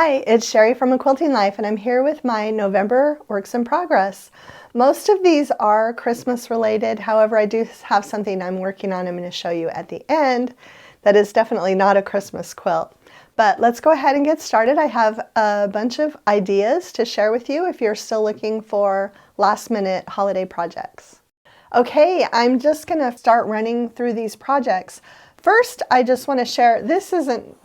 Hi, it's Sherri from A Quilting Life, and I'm here with my November works in progress. Most of these are Christmas related. However, I do have something I'm working on I'm going to show you at the end that is definitely not a Christmas quilt. But let's go ahead and get started. I have a bunch of ideas to share with you if you're still looking for last minute holiday projects. Okay, I'm just going to start running through these projects. First, I just want to share,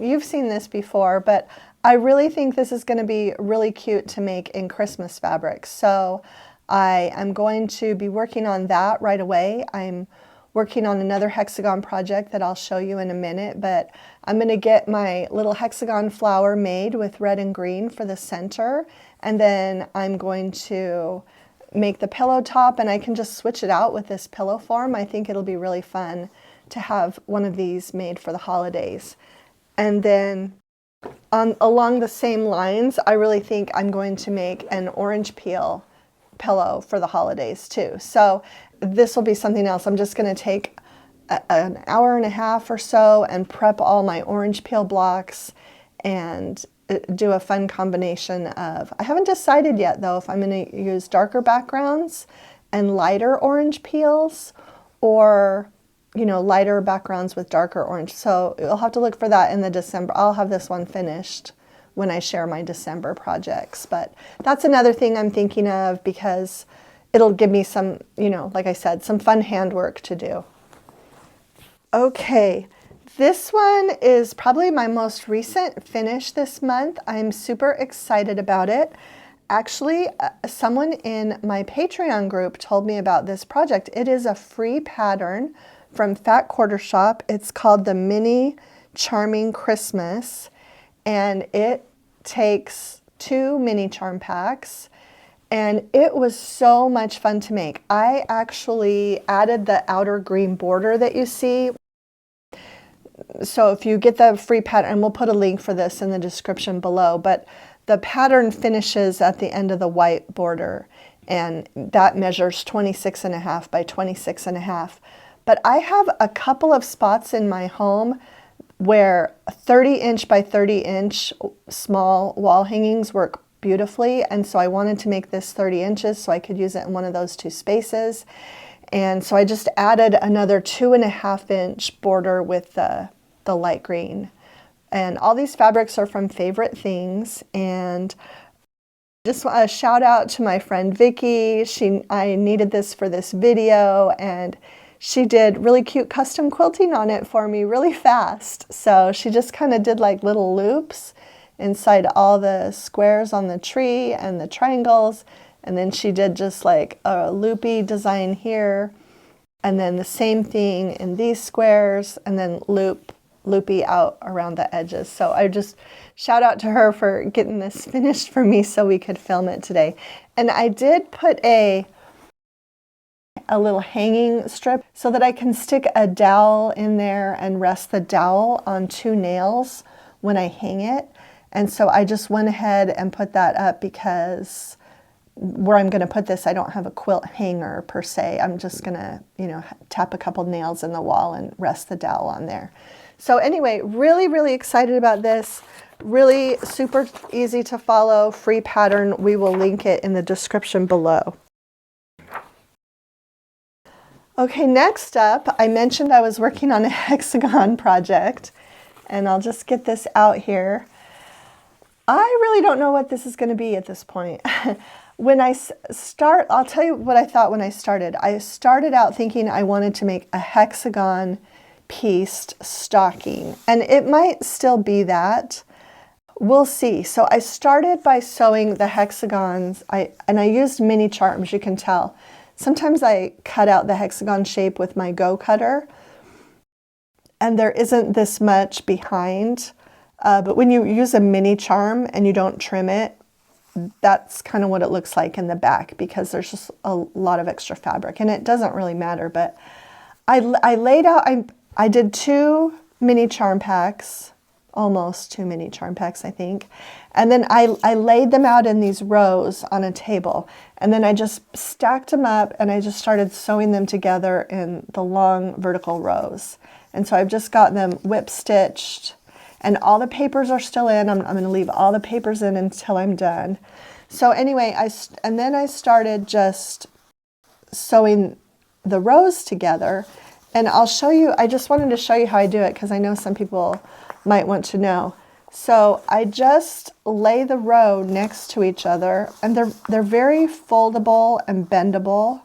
you've seen this before, but I really think this is going to be really cute to make in Christmas fabric. So I am going to be working on that right away. I'm working on another hexagon project that I'll show you in a minute, but I'm going to get my little hexagon flower made with red and green for the center, and then I'm going to make the pillow top, and I can just switch it out with this pillow form. I think it'll be really fun to have one of these made for the holidays. And then along the same lines, I really think I'm going to make an orange peel pillow for the holidays too. So this will be something else. I'm just going to take an hour and a half or so and prep all my orange peel blocks and do a fun combination of, I haven't decided yet though if I'm going to use darker backgrounds and lighter orange peels, or lighter backgrounds with darker orange. So you'll have to look for that in the December. I'll have this one finished when I share my December projects. But that's another thing I'm thinking of because it'll give me some, like I said, some fun handwork to do. Okay, this one is probably my most recent finish this month. I'm super excited about it. Actually, someone in my Patreon group told me about this project. It is a free pattern from Fat Quarter Shop. It's called the Mini Charming Christmas, and it takes 2 mini charm packs, and it was so much fun to make. I actually added the outer green border that you see. So if you get the free pattern, and we'll put a link for this in the description below, but the pattern finishes at the end of the white border, and that measures 26.5 by 26.5. But I have a couple of spots in my home where 30-inch by 30-inch small wall hangings work beautifully, and so I wanted to make this 30 inches so I could use it in one of those 2 spaces. And so I just added another 2.5-inch border with the light green. And all these fabrics are from Favorite Things, and just a shout out to my friend Vicky. I needed this for this video, and she did really cute custom quilting on it for me really fast. So she just kind of did like little loops inside all the squares on the tree and the triangles. And then she did just like a loopy design here. And then the same thing in these squares, and then loopy out around the edges. So I just shout out to her for getting this finished for me so we could film it today. And I did put a little hanging strip so that I can stick a dowel in there and rest the dowel on 2 nails when I hang it. And so I just went ahead and put that up because where I'm going to put this, I don't have a quilt hanger per se. I'm just going to, tap a couple nails in the wall and rest the dowel on there. So anyway, really, really excited about this. Really super easy to follow, free pattern. We will link it in the description below. Okay, next up, I mentioned I was working on a hexagon project, and I'll just get this out here. I really don't know what this is going to be at this point. When I start, I'll tell you what I thought when I started. I started out thinking I wanted to make a hexagon pieced stocking, and it might still be that. We'll see. So I started by sewing the hexagons, and I used mini charms, you can tell. Sometimes I cut out the hexagon shape with my Go Cutter, and there isn't this much behind. But when you use a mini charm and you don't trim it, that's kind of what it looks like in the back because there's just a lot of extra fabric, and it doesn't really matter. But I laid out, I did 2 mini charm packs, almost 2 mini charm packs, I think. And then I laid them out in these rows on a table, and then I just stacked them up, and I just started sewing them together in the long vertical rows. And so I've just got them whip stitched, and all the papers are still in. I'm going to leave all the papers in until I'm done. So anyway, then I started just sewing the rows together, and I'll show you. I just wanted to show you how I do it because I know some people might want to know. So I just lay the row next to each other, and they're very foldable and bendable.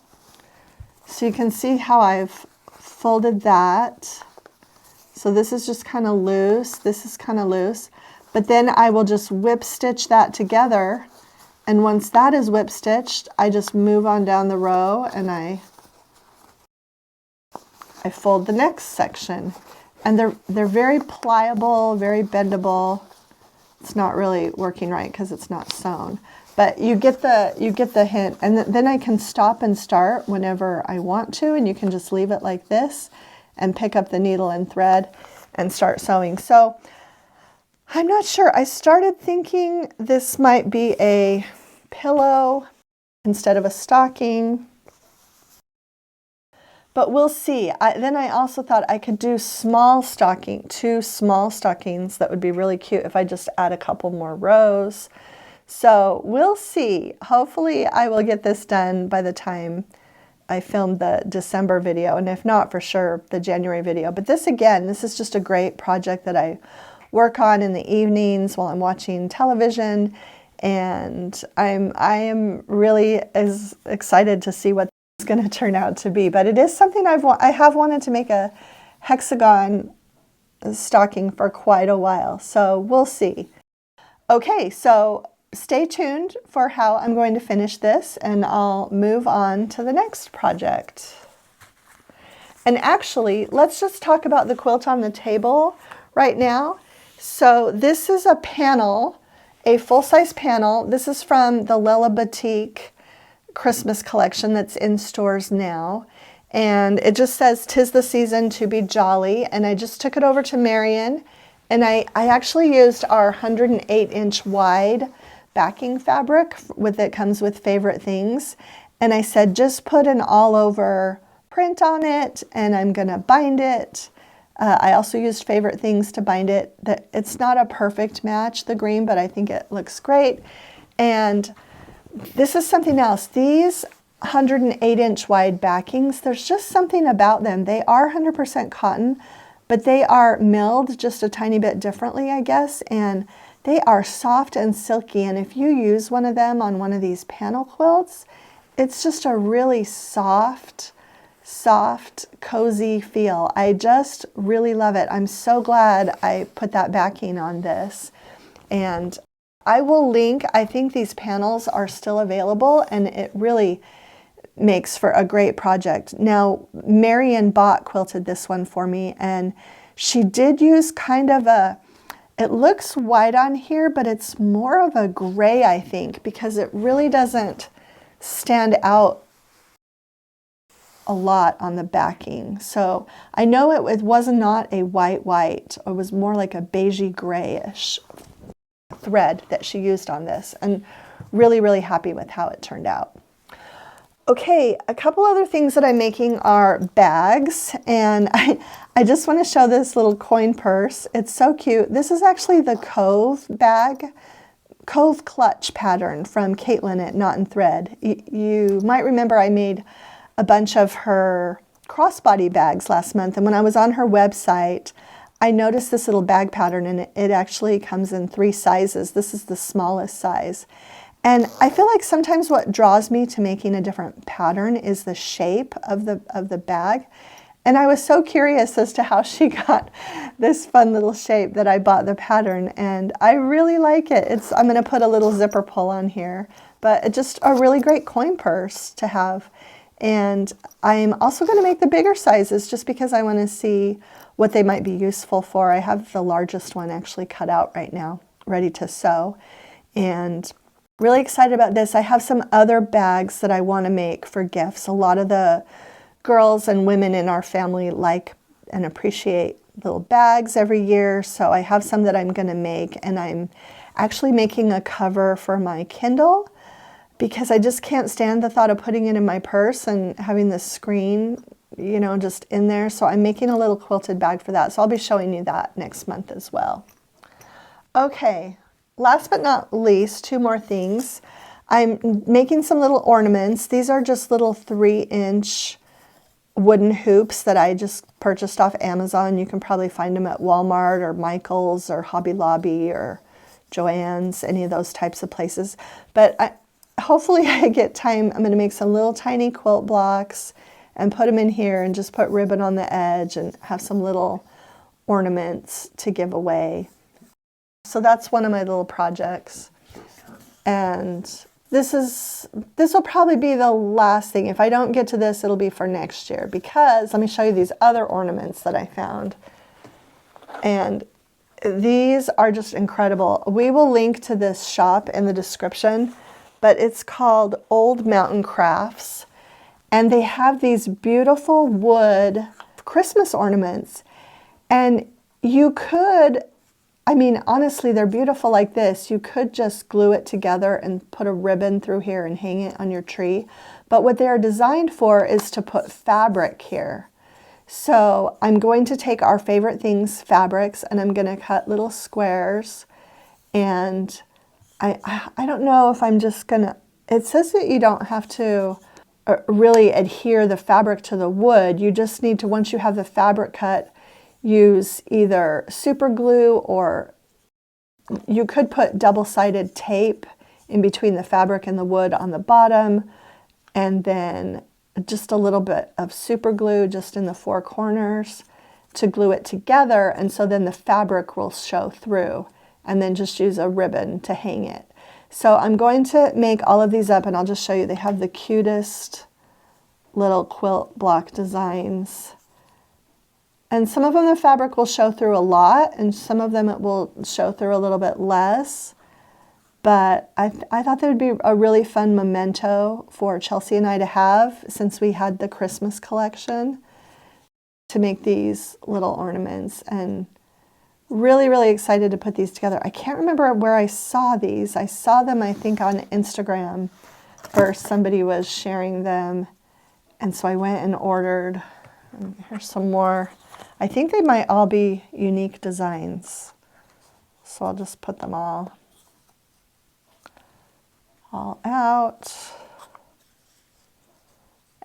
So you can see how I've folded that. So this is just kind of loose, this is kind of loose, but then I will just whip stitch that together, and once that is whip stitched, I just move on down the row and I fold the next section. And they're very pliable, very bendable. It's not really working right because it's not sewn, but you get the hint. And then I can stop and start whenever I want to, and you can just leave it like this and pick up the needle and thread and start sewing. So I'm not sure. I started thinking this might be a pillow instead of a stocking, but we'll see. Then I also thought I could do two small stockings that would be really cute if I just add a couple more rows. So we'll see. Hopefully I will get this done by the time I filmed the December video, and if not, for sure the January video. But this is just a great project that I work on in the evenings while I'm watching television, and I am really as excited to see what it's going to turn out to be. But it is something I have wanted to make a hexagon stocking for quite a while, so we'll see. Okay, so stay tuned for how I'm going to finish this, and I'll move on to the next project. And actually, let's just talk about the quilt on the table right now. So this is a panel, a full-size panel. This is from the Lella Boutique Christmas collection that's in stores now. And it just says, "'Tis the season to be jolly." And I just took it over to Marion, and I actually used our 108-inch wide backing fabric that comes with Favorite Things. And I said, just put an all-over print on it, and I'm gonna bind it. I also used Favorite Things to bind it. It's not a perfect match, the green, but I think it looks great. And this is something else. These 108-inch wide backings, there's just something about them. They are 100% cotton, but they are milled just a tiny bit differently, I guess, and they are soft and silky. And if you use one of them on one of these panel quilts, it's just a really soft, cozy feel. I just really love it. I'm so glad I put that backing on this. And I will link, I think these panels are still available, and it really makes for a great project. Now, Marion Bott quilted this one for me, and she did use kind of it looks white on here, but it's more of a gray, I think, because it really doesn't stand out a lot on the backing. So I know it was not a white. It was more like a beigey grayish thread that she used on this, and really, really happy with how it turned out. Okay, a couple other things that I'm making are bags, and I just want to show this little coin purse. It's so cute. This is actually the Cove bag, Cove clutch pattern from Caitlin at Knot and Thread. You might remember I made a bunch of her crossbody bags last month, and when I was on her website, I noticed this little bag pattern, and it actually comes in 3 sizes. This is the smallest size. And I feel like sometimes what draws me to making a different pattern is the shape of the bag. And I was so curious as to how she got this fun little shape that I bought the pattern, and I really like it. I'm going to put a little zipper pull on here, but just a really great coin purse to have. And I'm also going to make the bigger sizes just because I want to see what they might be useful for. I have the largest one actually cut out right now, ready to sew. And really excited about this. I have some other bags that I want to make for gifts. A lot of the girls and women in our family like and appreciate little bags every year. So I have some that I'm going to make, and I'm actually making a cover for my Kindle because I just can't stand the thought of putting it in my purse and having the screen, you know, just in there. So I'm making a little quilted bag for that. So I'll be showing you that next month as well. Okay, last but not least, two more things. I'm making some little ornaments. These are just little 3-inch wooden hoops that I just purchased off Amazon. You can probably find them at Walmart or Michael's or Hobby Lobby or Joann's, any of those types of places. But hopefully I get time. I'm going to make some little tiny quilt blocks and put them in here and just put ribbon on the edge and have some little ornaments to give away. So that's one of my little projects. And this will probably be the last thing. If I don't get to this, it'll be for next year, because let me show you these other ornaments that I found. And these are just incredible. We will link to this shop in the description, but it's called Old Mountain Crafts. And they have these beautiful wood Christmas ornaments. And you could, I mean, honestly, they're beautiful like this. You could just glue it together and put a ribbon through here and hang it on your tree. But what they are designed for is to put fabric here. So I'm going to take our favorite things, fabrics, and I'm going to cut little squares. And I don't know if I'm just going to, it says that you don't have to really adhere the fabric to the wood. You just need to, once you have the fabric cut, use either super glue, or you could put double-sided tape in between the fabric and the wood on the bottom, and then just a little bit of super glue just in the 4 corners to glue it together, and so then the fabric will show through, and then just use a ribbon to hang it. So I'm going to make all of these up, and I'll just show you. They have the cutest little quilt block designs. And some of them the fabric will show through a lot, and some of them it will show through a little bit less. But I thought that would be a really fun memento for Chelsea and I to have, since we had the Christmas collection, to make these little ornaments. And really, really excited to put these together. I can't remember where I saw these. I saw them, I think, on Instagram, or somebody was sharing them. And so I went and ordered. And here's some more. I think they might all be unique designs. So I'll just put them all out.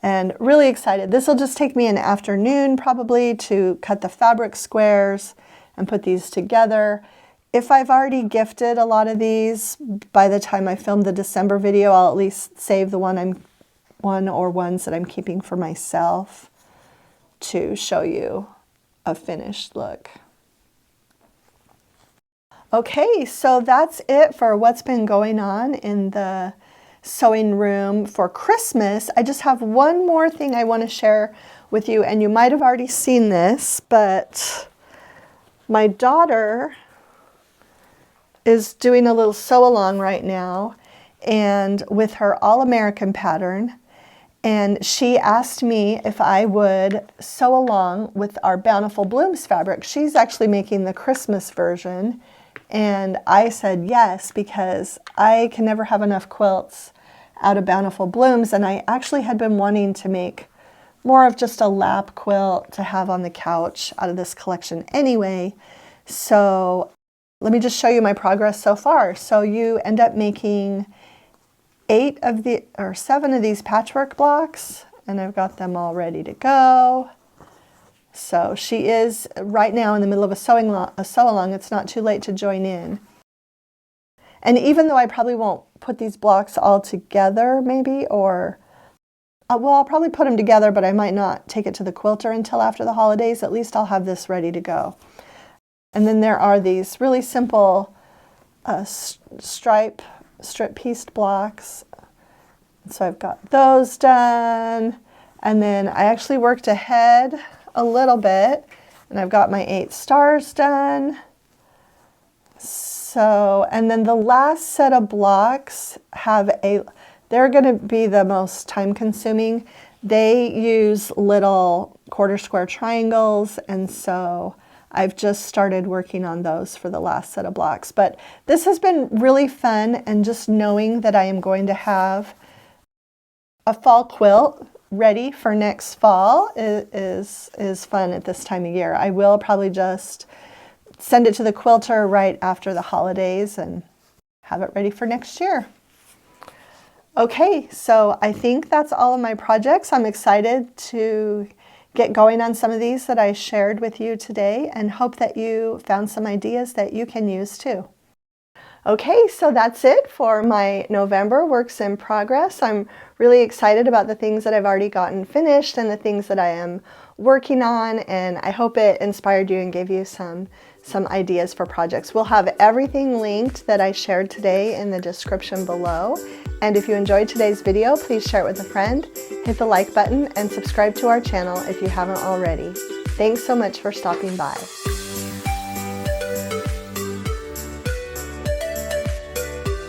And really excited. This will just take me an afternoon probably to cut the fabric squares and put these together. If I've already gifted a lot of these, by the time I film the December video, I'll at least save the one or ones that I'm keeping for myself to show you a finished look. Okay, so that's it for what's been going on in the sewing room for Christmas. I just have one more thing I want to share with you, and you might have already seen this, but my daughter is doing a little sew along right now, and with her All-American pattern. And she asked me if I would sew along with our Bountiful Blooms fabric. She's actually making the Christmas version. And I said yes, because I can never have enough quilts out of Bountiful Blooms. And I actually had been wanting to make more of just a lap quilt to have on the couch out of this collection anyway. So let me just show you my progress so far. So you end up making 7 of these patchwork blocks, and I've got them all ready to go. So she is right now in the middle of a sew along. It's not too late to join in. And even though I probably won't put these blocks all together, maybe, or well, I'll probably put them together, but I might not take it to the quilter until after the holidays. At least I'll have this ready to go. And then there are these really simple strip pieced blocks. So I've got those done, and then I actually worked ahead a little bit, and I've got my 8 stars done. So, and then the last set of blocks they're going to be the most time consuming. They use little quarter square triangles, and so I've just started working on those for the last set of blocks. But this has been really fun, and just knowing that I am going to have a fall quilt ready for next fall is fun at this time of year. I will probably just send it to the quilter right after the holidays and have it ready for next year. Okay, so I think that's all of my projects. I'm excited to get going on some of these that I shared with you today and hope that you found some ideas that you can use too. Okay, so that's it for my November works in progress. I'm really excited about the things that I've already gotten finished and the things that I am working on, and I hope it inspired you and gave you some ideas for projects. We'll have everything linked that I shared today in the description below. And if you enjoyed today's video, please share it with a friend, hit the like button, and subscribe to our channel if you haven't already. Thanks so much for stopping by.